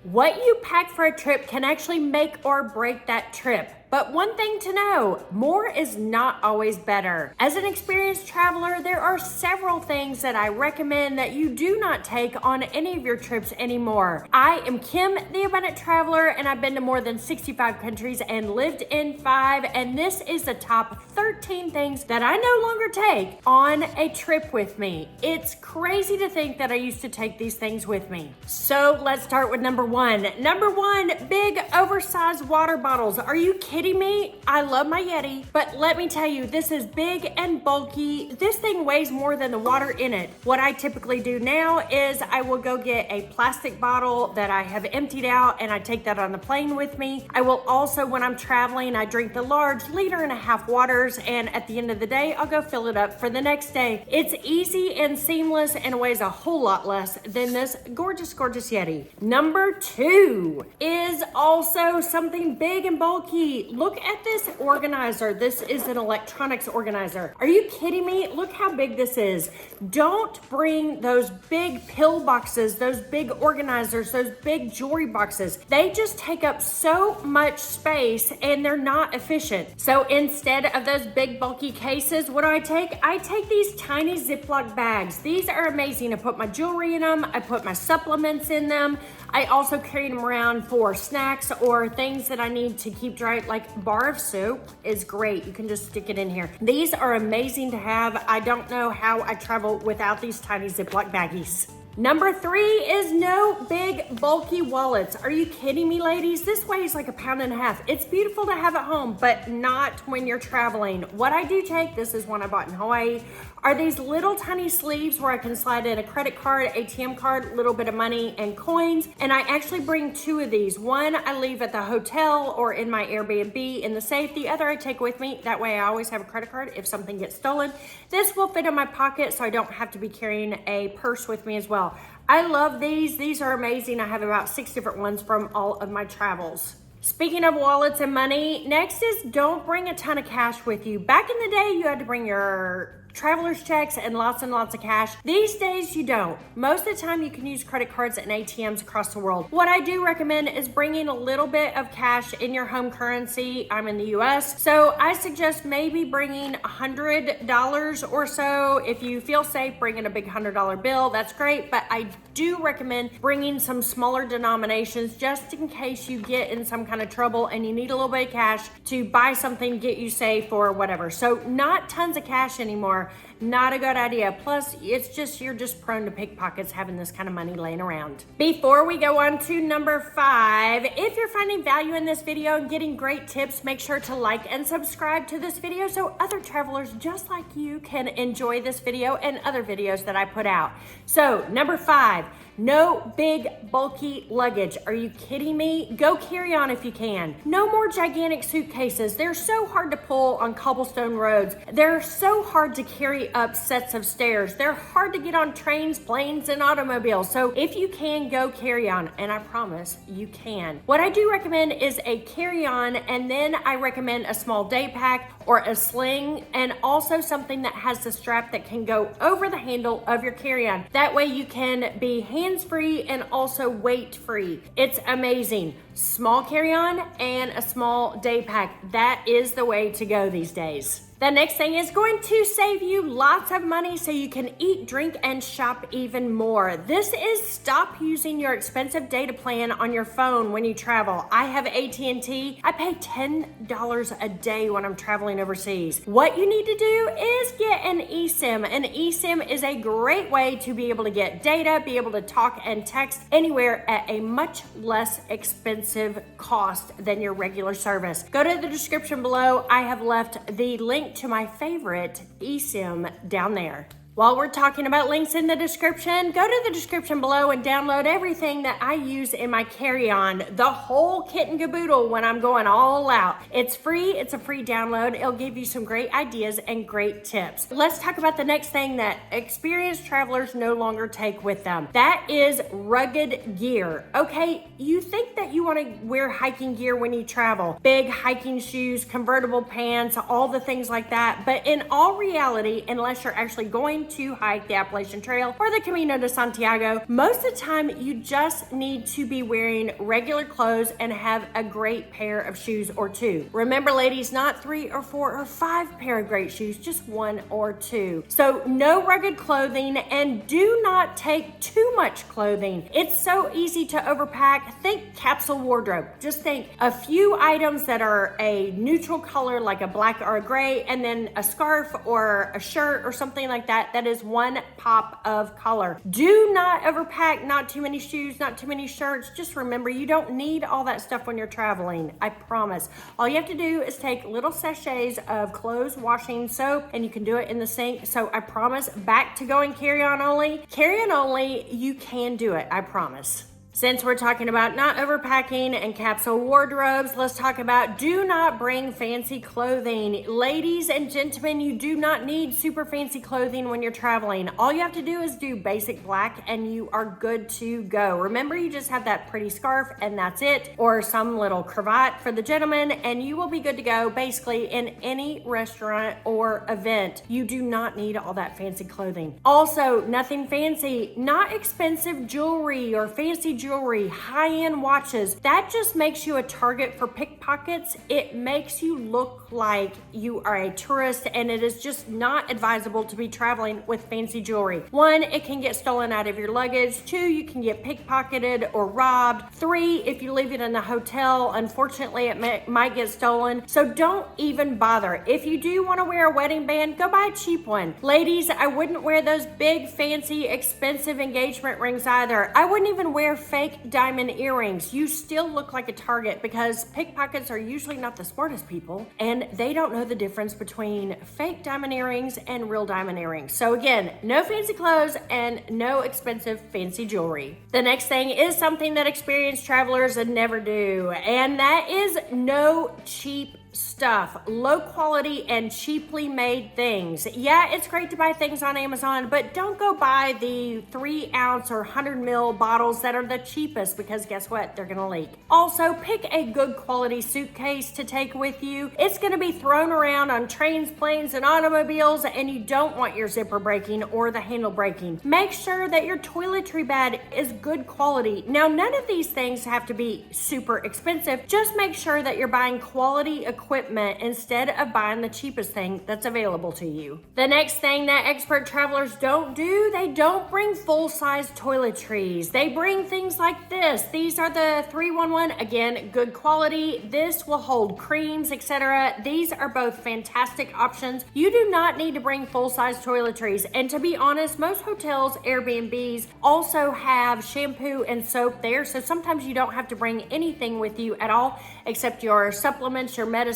What you pack for a trip can actually make or break that trip. But one thing to know, more is not always better. As an experienced traveler, there are several things that I recommend that you do not take on any of your trips anymore. I am Kim, the Abundant Traveler, and I've been to more than 65 countries and lived in 5, and this is the top 13 things that I no longer take on a trip with me. It's crazy to think that I used to take these things with me. So let's start with number one. Number one, big oversized water bottles. Are you kidding me? I love my Yeti, but let me tell you, this is big and bulky. This thing weighs more than the water in it. What I typically do now is I will go get a plastic bottle that I have emptied out and I take that on the plane with me. I will also, when I'm traveling, I drink the large 1.5 liter waters, and at the end of the day, I'll go fill it up for the next day. It's easy and seamless and weighs a whole lot less than this gorgeous, gorgeous Yeti. Number two is also something big and bulky. Look at this organizer. This is an electronics organizer. Are you kidding me? Look how big this is. Don't bring those big pill boxes, those big organizers, those big jewelry boxes. They just take up so much space and they're not efficient. So instead of those big bulky cases, what do I take? I take these tiny Ziploc bags. These are amazing. I put my jewelry in them. I put my supplements in them. I also carry them around for snacks or things that I need to keep dry, like bar of soap is great. You can just stick it in here. These are amazing to have. I don't know how I travel without these tiny Ziploc baggies. Number three is no big bulky wallets. Are you kidding me, ladies? This weighs like 1.5 pounds. It's beautiful to have at home, but not when you're traveling. What I do take, this is one I bought in Hawaii, are these little tiny sleeves where I can slide in a credit card, ATM card, little bit of money and coins. And I actually bring 2 of these. One I leave at the hotel or in my Airbnb in the safe. The other I take with me. That way I always have a credit card if something gets stolen. This will fit in my pocket so I don't have to be carrying a purse with me as well. I love these. These are amazing. I have about 6 different ones from all of my travels. Speaking of wallets and money, next is don't bring a ton of cash with you. Back in the day, you had to bring your traveler's checks and lots of cash. These days you don't. Most of the time you can use credit cards and ATMs across the world. What I do recommend is bringing a little bit of cash in your home currency. I'm in the US, so I suggest maybe bringing $100 or so. If you feel safe bringing a big $100 bill, that's great, but I do recommend bringing some smaller denominations just in case you get in some kind of trouble and you need a little bit of cash to buy something, get you safe or whatever. So not tons of cash anymore. Not a good idea. Plus, you're just prone to pickpockets having this kind of money laying around. Before we go on to number 5, if you're finding value in this video and getting great tips, make sure to like and subscribe to this video so other travelers just like you can enjoy this video and other videos that I put out. So, number 5, no big bulky luggage. Are you kidding me? Go carry on if you can. No more gigantic suitcases. They're so hard to pull on cobblestone roads. They're so hard to carry up sets of stairs. They're hard to get on trains, planes, and automobiles. So if you can, go carry on, and I promise you can. What I do recommend is a carry-on, and then I recommend a small day pack or a sling, and also something that has the strap that can go over the handle of your carry-on. That way you can be hands-free and also weight-free. It's amazing. Small carry-on and a small day pack. That is the way to go these days. The next thing is going to save you lots of money so you can eat, drink, and shop even more. This is stop using your expensive data plan on your phone when you travel. I have AT&T. I pay $10 a day when I'm traveling overseas. What you need to do is get an eSIM. An eSIM is a great way to be able to get data, be able to talk and text anywhere at a much less expensive cost than your regular service. Go to the description below. I have left the link to my favorite eSIM down there. While we're talking about links in the description, go to the description below and download everything that I use in my carry-on, the whole kit and caboodle when I'm going all out. It's free, it's a free download. It'll give you some great ideas and great tips. Let's talk about the next thing that experienced travelers no longer take with them. That is rugged gear. Okay, you think that you want to wear hiking gear when you travel. Big hiking shoes, convertible pants, all the things like that. But in all reality, unless you're actually going going to hike the Appalachian Trail or the Camino de Santiago, most of the time you just need to be wearing regular clothes and have a great pair of shoes or two. Remember, ladies, not 3 or 4 or 5 pair of great shoes, just 1 or 2. So no rugged clothing, and do not take too much clothing. It's so easy to overpack. Think capsule wardrobe. Just think a few items that are a neutral color like a black or a gray, and then a scarf or a shirt or something like that that is one pop of color. Do not overpack, not too many shoes, not too many shirts. Just remember, you don't need all that stuff when you're traveling. I promise. All you have to do is take little sachets of clothes washing soap, and you can do it in the sink. So I promise, back to going carry-on only. Carry-on only, you can do it, I promise. Since we're talking about not overpacking and capsule wardrobes, let's talk about do not bring fancy clothing. Ladies and gentlemen, you do not need super fancy clothing when you're traveling. All you have to do is do basic black and you are good to go. Remember, you just have that pretty scarf and that's it, or some little cravat for the gentleman, and you will be good to go basically in any restaurant or event. You do not need all that fancy clothing. Also, nothing fancy, not expensive jewelry or fancy jewelry, high-end watches. That just makes you a target for pickpockets. It makes you look like you are a tourist, and it is just not advisable to be traveling with fancy jewelry. 1, it can get stolen out of your luggage. 2, you can get pickpocketed or robbed. 3, if you leave it in the hotel, unfortunately it might get stolen. So don't even bother. If you do want to wear a wedding band, go buy a cheap one. Ladies, I wouldn't wear those big, fancy, expensive engagement rings either. I wouldn't even wear fake diamond earrings. You still look like a target because pickpockets are usually not the smartest people, and they don't know the difference between fake diamond earrings and real diamond earrings. So again, no fancy clothes and no expensive fancy jewelry. The next thing is something that experienced travelers never do, and that is no cheap stuff. Low quality and cheaply made things. Yeah, it's great to buy things on Amazon, but don't go buy the 3-ounce or 100 ml bottles that are the cheapest, because guess what? They're gonna leak. Also, pick a good quality suitcase to take with you. It's gonna be thrown around on trains, planes, and automobiles, and you don't want your zipper breaking or the handle breaking. Make sure that your toiletry bag is good quality. Now, none of these things have to be super expensive. Just make sure that you're buying quality equipment instead of buying the cheapest thing that's available to you. The next thing that expert travelers don't do, they don't bring full-size toiletries. They bring things like this. These are the 311, again, good quality. This will hold creams, etc. These are both fantastic options. You do not need to bring full-size toiletries. And to be honest, most hotels, Airbnbs also have shampoo and soap there. So sometimes you don't have to bring anything with you at all except your supplements, your medicines,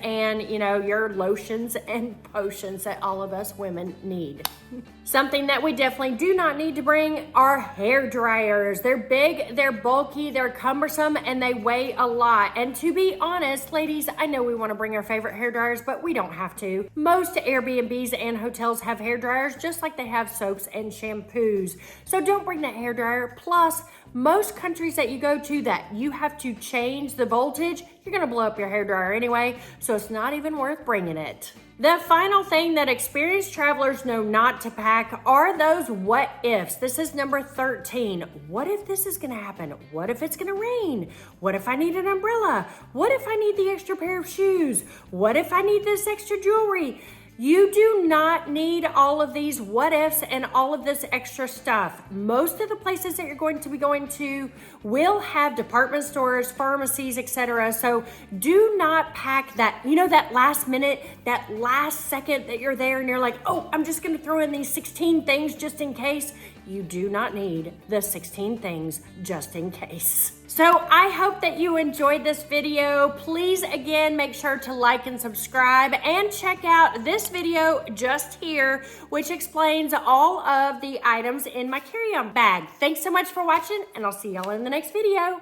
and your lotions and potions that all of us women need. Something that we definitely do not need to bring are hair dryers. They're big, they're bulky, they're cumbersome, and they weigh a lot. And to be honest, ladies, I know we want to bring our favorite hair dryers, but we don't have to. Most Airbnbs and hotels have hair dryers just like they have soaps and shampoos. So don't bring that hair dryer. Plus, most countries that you go to that you have to change the voltage, you're gonna blow up your hair dryer anyway, so it's not even worth bringing it. The final thing that experienced travelers know not to pack are those what ifs. This is number 13. What if this is gonna happen? What if it's gonna rain? What if I need an umbrella? What if I need the extra pair of shoes? What if I need this extra jewelry? You do not need all of these what ifs and all of this extra stuff. Most of the places that you're going to be going to will have department stores, pharmacies, etc. So do not pack that, that last minute, that last second that you're there and you're like, oh, I'm just gonna throw in these 16 things just in case. You do not need the 16 things just in case. So I hope that you enjoyed this video. Please, again, make sure to like and subscribe and check out this video just here, which explains all of the items in my carry-on bag. Thanks so much for watching, and I'll see y'all in the next video.